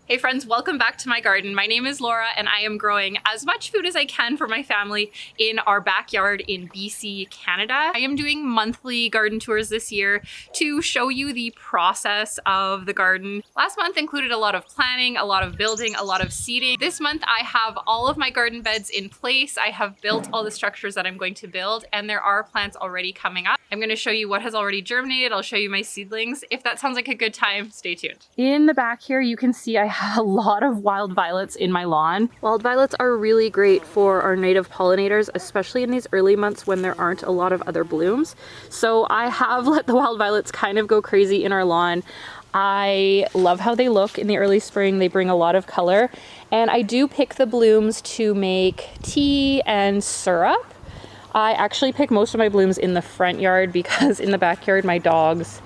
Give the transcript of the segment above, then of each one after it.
Hey friends, welcome back to my garden. My name is Laura and I am growing as much food as I can for my family in our backyard in BC, Canada. I am doing monthly garden tours this year to show you the process of the garden. Last month included a lot of planning, a lot of building, a lot of seeding. This month I have all of my garden beds in place. I have built all the structures that I'm going to build and there are plants already coming up. I'm going to show you what has already germinated. I'll show you my seedlings. If that sounds like a good time, stay tuned. In the back here you can see I have a lot of wild violets in my lawn. Wild violets are really great for our native pollinators, especially in these early months when there aren't a lot of other blooms. So I have let the wild violets kind of go crazy in our lawn. I love how they look in the early spring. They bring a lot of color. And I do pick the blooms to make tea and syrup. I actually pick most of my blooms in the front yard because in the backyard my dogs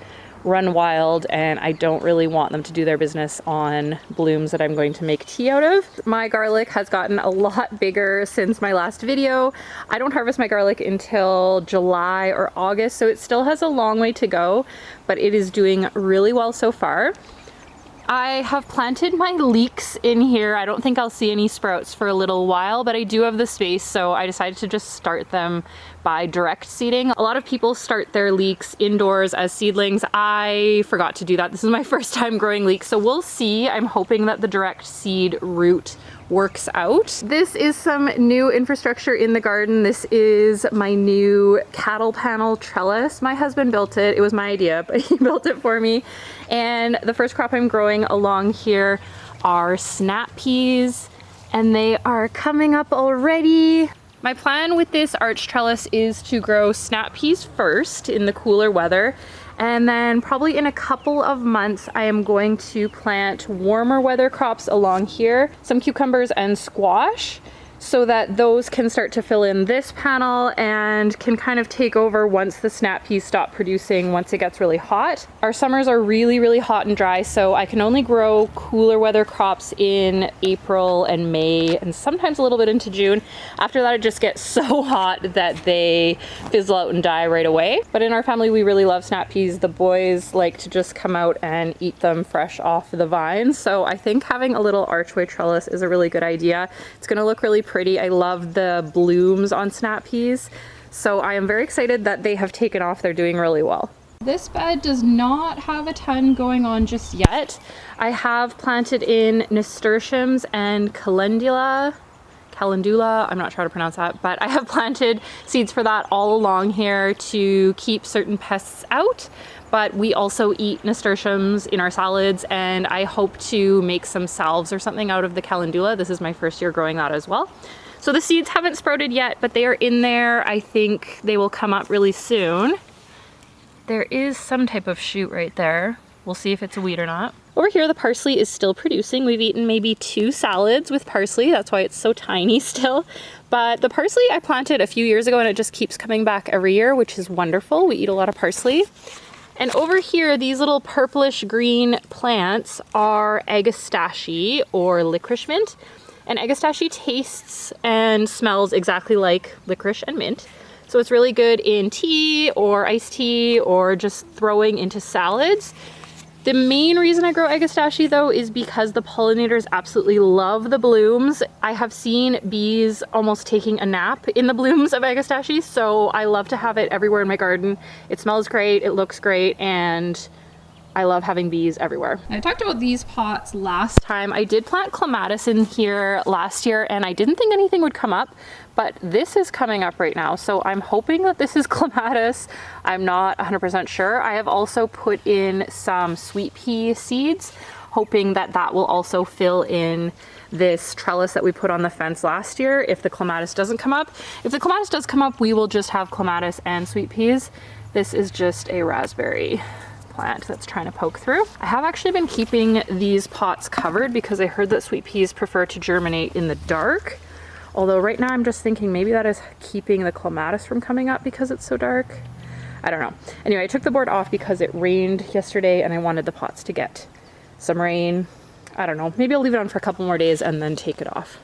run wild and I don't really want them to do their business on blooms that I'm going to make tea out of. My garlic has gotten a lot bigger since my last video. I don't harvest my garlic until July or August, so it still has a long way to go, but it is doing really well so far. I have planted my leeks in here. I don't think I'll see any sprouts for a little while, but I do have the space, so I decided to just start them by direct seeding. A lot of people start their leeks indoors as seedlings. I forgot to do that. This is my first time growing leeks, so we'll see. I'm hoping that the direct seed route works out. This is some new infrastructure in the garden. This is my new cattle panel trellis. My husband built it. It was my idea, but he built it for me. And the first crop I'm growing along here are snap peas, and they are coming up already. My plan with this arch trellis is to grow snap peas first in the cooler weather, and then probably in a couple of months I am going to plant warmer weather crops along here, some cucumbers and squash, so that those can start to fill in this panel and can kind of take over once the snap peas stop producing once it gets really hot. Our summers are really hot and dry, so I can only grow cooler weather crops in April and May and sometimes a little bit into June. After that it just gets so hot that they fizzle out and die right away. But in our family we really love snap peas. The boys like to just come out and eat them fresh off the vines, so I think having a little archway trellis is a really good idea. It's gonna look really pretty. I love the blooms on snap peas, so I am very excited that they have taken off. They're doing really well. This bed does not have a ton going on just yet. I have planted in nasturtiums and calendula, I'm not sure how to pronounce that, but I have planted seeds for that all along here to keep certain pests out. But we also eat nasturtiums in our salads, and I hope to make some salves or something out of the calendula. This is my first year growing that as well. So the seeds haven't sprouted yet, but they are in there. I think they will come up really soon. There is some type of shoot right there. We'll see if it's a weed or not. Over here, the parsley is still producing. We've eaten maybe 2 salads with parsley. That's why it's so tiny still. But the parsley I planted a few years ago and it just keeps coming back every year, which is wonderful. We eat a lot of parsley. And over here, these little purplish green plants are agastache or licorice mint. And agastache tastes and smells exactly like licorice and mint. So it's really good in tea or iced tea or just throwing into salads. The main reason I grow agastache though is because the pollinators absolutely love the blooms. I have seen bees almost taking a nap in the blooms of agastache, so I love to have it everywhere in my garden. It smells great, it looks great, and I love having bees everywhere. I talked about these pots last time. I did plant clematis in here last year and I didn't think anything would come up, but this is coming up right now. So I'm hoping that this is clematis. I'm not 100% sure. I have also put in some sweet pea seeds, hoping that that will also fill in this trellis that we put on the fence last year if the clematis doesn't come up. If the clematis does come up, we will just have clematis and sweet peas. This is just a raspberry plant that's trying to poke through. I have actually been keeping these pots covered because I heard that sweet peas prefer to germinate in the dark. Although right now I'm just thinking maybe that is keeping the clematis from coming up because it's so dark. I don't know. Anyway, I took the board off because it rained yesterday and I wanted the pots to get some rain. I don't know. Maybe I'll leave it on for a couple more days and then take it off.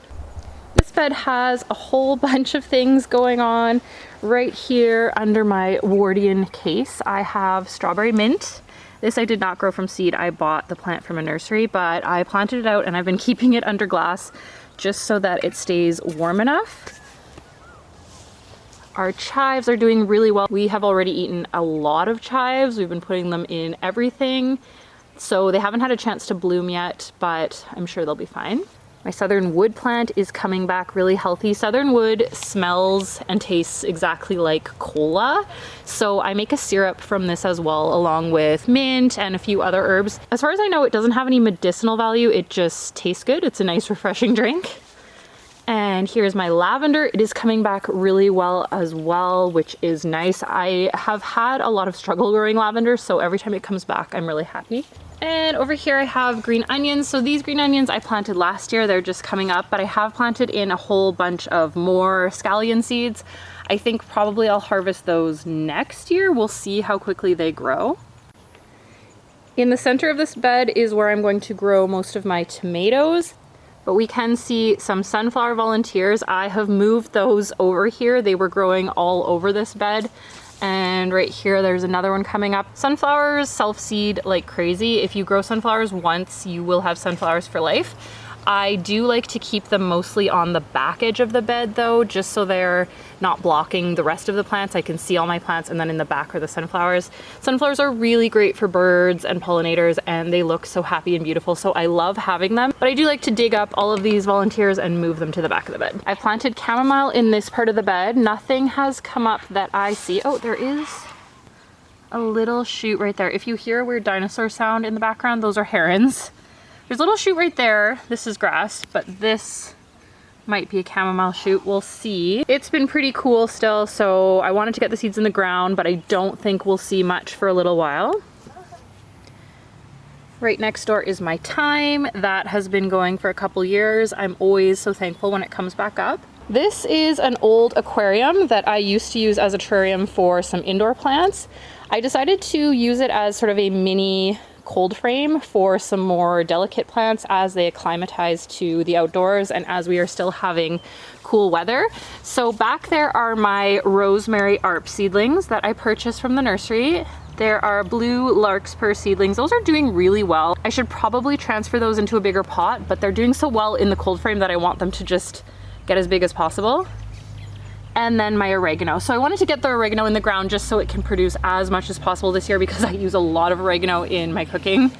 This bed has a whole bunch of things going on. Right here under my Wardian case, I have strawberry mint. This I did not grow from seed. I bought the plant from a nursery, but I planted it out and I've been keeping it under glass just so that it stays warm enough. Our chives are doing really well. We have already eaten a lot of chives. We've been putting them in everything. So they haven't had a chance to bloom yet, but I'm sure they'll be fine. My southern wood plant is coming back really healthy. Southern wood smells and tastes exactly like cola. So I make a syrup from this as well, along with mint and a few other herbs. As far as I know, it doesn't have any medicinal value. It just tastes good. It's a nice, refreshing drink. And here's my lavender. It is coming back really well as well, which is nice. I have had a lot of struggle growing lavender, so every time it comes back, I'm really happy. And over here I have green onions. So these green onions I planted last year. They're just coming up, but I have planted in a whole bunch of more scallion seeds. I think probably I'll harvest those next year. We'll see how quickly they grow. In the center of this bed is where I'm going to grow most of my tomatoes. But we can see some sunflower volunteers. I have moved those over here. They were growing all over this bed. And right here, there's another one coming up. Sunflowers self-seed like crazy. If you grow sunflowers once, you will have sunflowers for life. I do like to keep them mostly on the back edge of the bed though, just so they're not blocking the rest of the plants. I can see all my plants, and then in the back are the sunflowers. Sunflowers are really great for birds and pollinators, and they look so happy and beautiful, so I love having them. But I do like to dig up all of these volunteers and move them to the back of the bed. I've planted chamomile in this part of the bed. Nothing has come up that I see. Oh, there is a little shoot right there. If you hear a weird dinosaur sound in the background, those are herons. There's a little shoot right there. This is grass, but this might be a chamomile shoot. We'll see. It's been pretty cool still, so I wanted to get the seeds in the ground, but I don't think we'll see much for a little while. Right next door is my thyme. That has been going for a couple years. I'm always so thankful when it comes back up. This is an old aquarium that I used to use as a terrarium for some indoor plants. I decided to use it as sort of a mini cold frame for some more delicate plants as they acclimatize to the outdoors and as we are still having cool weather. So back there are my rosemary ARP seedlings that I purchased from the nursery. There are blue larkspur seedlings. Those are doing really well. I should probably transfer those into a bigger pot, but they're doing so well in the cold frame that I want them to just get as big as possible. And then my oregano. So I wanted to get the oregano in the ground just so it can produce as much as possible this year because I use a lot of oregano in my cooking.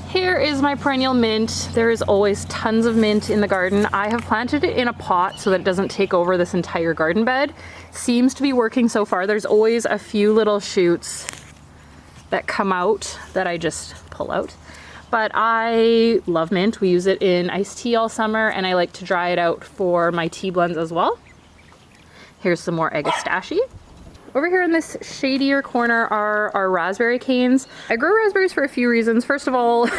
Here is my perennial mint. There is always tons of mint in the garden. I have planted it in a pot so that it doesn't take over this entire garden bed. Seems to be working so far. There's always a few little shoots that come out that I just pull out. But I love mint. We use it in iced tea all summer, and I like to dry it out for my tea blends as well. Here's some more agastache. Over here in this shadier corner are our raspberry canes. I grow raspberries for a few reasons. First of all,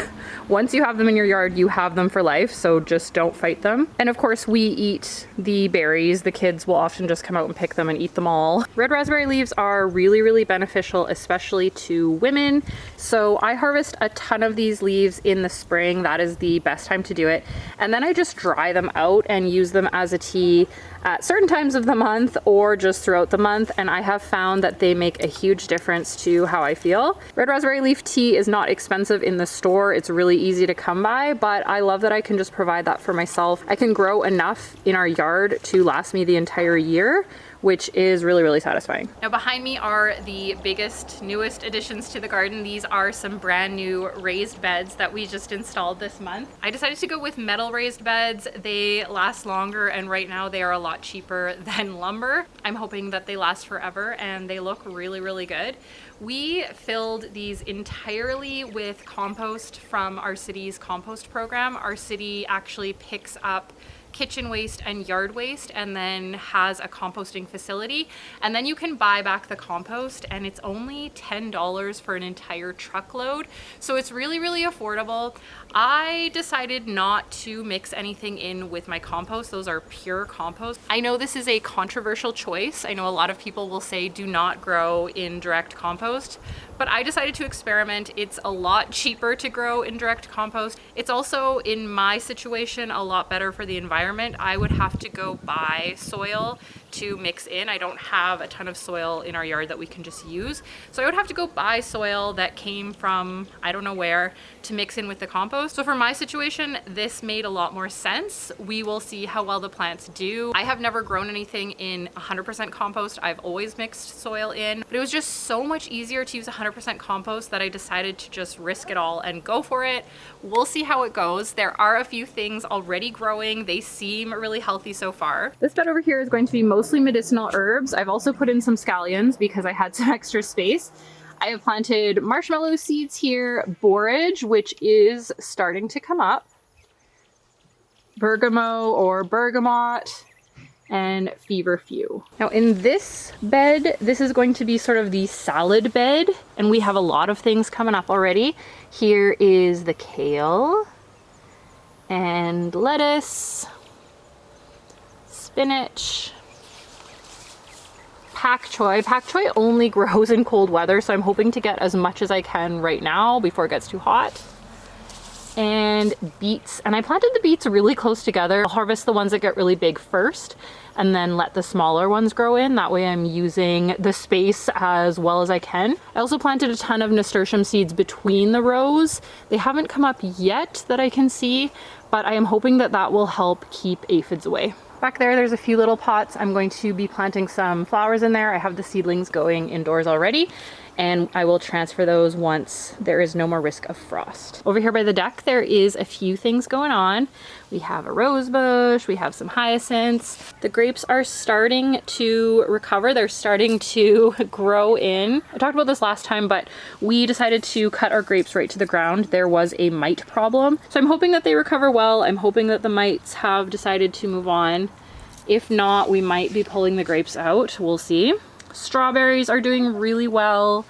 once you have them in your yard, you have them for life, so just don't fight them. And of course, we eat the berries. The kids will often just come out and pick them and eat them all. Red raspberry leaves are really, really beneficial, especially to women. So I harvest a ton of these leaves in the spring. That is the best time to do it. And then I just dry them out and use them as a tea at certain times of the month or just throughout the month, and I have found that they make a huge difference to how I feel. Red raspberry leaf tea is not expensive in the store. It's really easy to come by, but I love that I can just provide that for myself. I can grow enough in our yard to last me the entire year, which is really, really satisfying. Now behind me are the biggest, newest additions to the garden. These are some brand new raised beds that we just installed this month. I decided to go with metal raised beds. They last longer, and right now they are a lot cheaper than lumber. I'm hoping that they last forever, and they look really, really good. We filled these entirely with compost from our city's compost program. Our city actually picks up kitchen waste and yard waste and then has a composting facility, and then you can buy back the compost, and it's only $10 for an entire truckload, so it's really, really affordable. I decided not to mix anything in with my compost. Those are pure compost. I know this is a controversial choice. I know a lot of people will say do not grow in direct compost, but I decided to experiment. It's a lot cheaper to grow in direct compost. It's also, in my situation, a lot better for the environment environment, I would have to go buy soil to mix in. I don't have a ton of soil in our yard that we can just use. So I would have to go buy soil that came from, I don't know where, to mix in with the compost. So for my situation, this made a lot more sense. We will see how well the plants do. I have never grown anything in 100% compost. I've always mixed soil in, but it was just so much easier to use 100% compost that I decided to just risk it all and go for it. We'll see how it goes. There are a few things already growing. They seem really healthy so far. This bed over here is going to be mostly medicinal herbs. I've also put in some scallions because I had some extra space. I have planted marshmallow seeds here, borage, which is starting to come up, bergamot or bergamot, and feverfew. Now in this bed, this is going to be sort of the salad bed, and we have a lot of things coming up already. Here is the kale and lettuce, spinach, pak choi. Pak choi only grows in cold weather, so I'm hoping to get as much as I can right now before it gets too hot. And beets, and I planted the beets really close together. I'll harvest the ones that get really big first and then let the smaller ones grow in. That way I'm using the space as well as I can. I also planted a ton of nasturtium seeds between the rows. They haven't come up yet that I can see, but I am hoping that that will help keep aphids away. Back there's a few little pots. I'm going to be planting some flowers in there. I have the seedlings going indoors already, and I will transfer those once there is no more risk of frost. Over here by the deck, there is a few things going on. We have a rose bush, we have some hyacinths. The grapes are starting to recover. They're starting to grow in. I talked about this last time, but we decided to cut our grapes right to the ground. There was a mite problem. So I'm hoping that they recover well. I'm hoping that the mites have decided to move on. If not, we might be pulling the grapes out. We'll see. Strawberries are doing really well,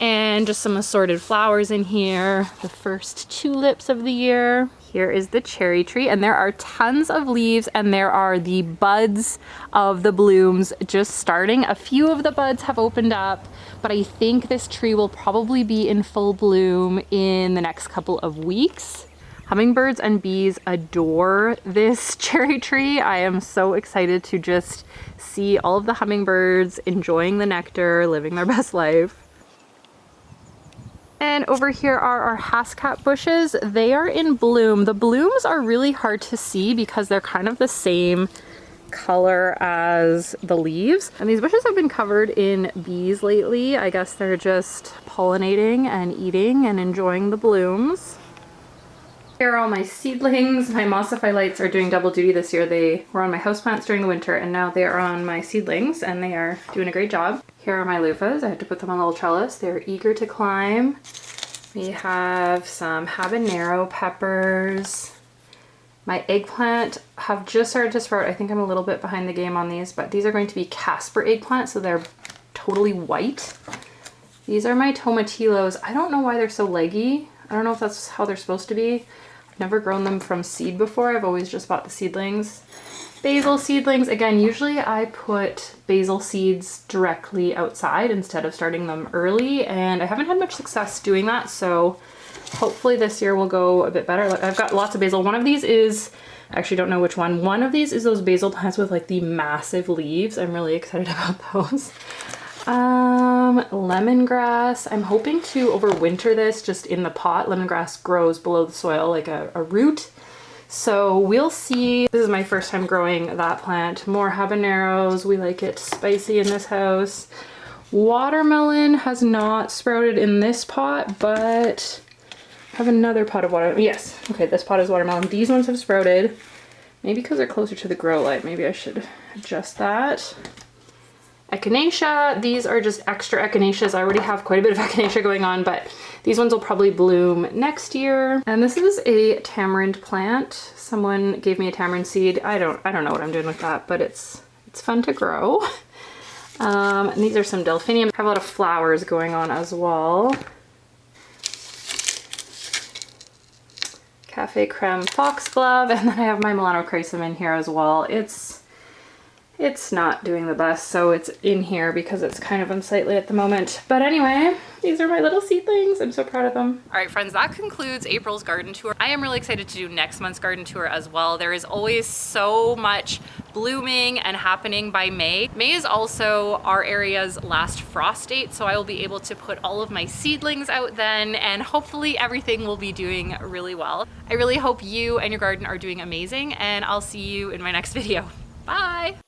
and just some assorted flowers in here. The first tulips of the year. Here is the cherry tree, and there are tons of leaves, and there are the buds of the blooms just starting. A few of the buds have opened up, but I think this tree will probably be in full bloom in the next couple of weeks. Hummingbirds and bees adore this cherry tree. I am so excited to just see all of the hummingbirds enjoying the nectar, living their best life. And over here are our haskap bushes. They are in bloom. The blooms are really hard to see because they're kind of the same color as the leaves. And these bushes have been covered in bees lately. I guess they're just pollinating and eating and enjoying the blooms. Here are all my seedlings. My mossophylites are doing double duty this year. They were on my houseplants during the winter, and now they are on my seedlings, and they are doing a great job. Here are my loofahs. I had to put them on a little trellis. They're eager to climb. We have some habanero peppers. My eggplant have just started to sprout. I think I'm a little bit behind the game on these, but these are going to be Casper eggplants, so they're totally white. These are my tomatillos. I don't know why they're so leggy. I don't know if that's how they're supposed to be. Never grown them from seed before. I've always just bought the seedlings. Basil seedlings, again, usually I put basil seeds directly outside instead of starting them early, and I haven't had much success doing that, so hopefully this year will go a bit better. I've got lots of basil. One of these is, I actually don't know which one. One of these is those basil plants with like the massive leaves. I'm really excited about those. Lemongrass. I'm hoping to overwinter this just in the pot. Lemongrass grows below the soil like a root. So we'll see. This is my first time growing that plant. More habaneros. We like it spicy in this house. Watermelon has not sprouted in this pot, but I have another pot of watermelon. Yes. Okay, this pot is watermelon. These ones have sprouted. Maybe because they're closer to the grow light. Maybe I should adjust that. Echinacea, these are just extra echinaceas. I already have quite a bit of echinacea going on, but these ones will probably bloom next year. And this is a tamarind plant. Someone gave me a tamarind seed. I don't know what I'm doing with that, but it's fun to grow. And these are some delphiniums. I have a lot of flowers going on as well. Cafe Creme foxglove, and then I have my melanochrysum in here as well. It's It's not doing the best, so it's in here because it's kind of unsightly at the moment. But anyway, these are my little seedlings. I'm so proud of them. All right, friends, that concludes April's garden tour. I am really excited to do next month's garden tour as well. There is always so much blooming and happening by May. May is also our area's last frost date, so I will be able to put all of my seedlings out then, and hopefully everything will be doing really well. I really hope you and your garden are doing amazing, and I'll see you in my next video. Bye!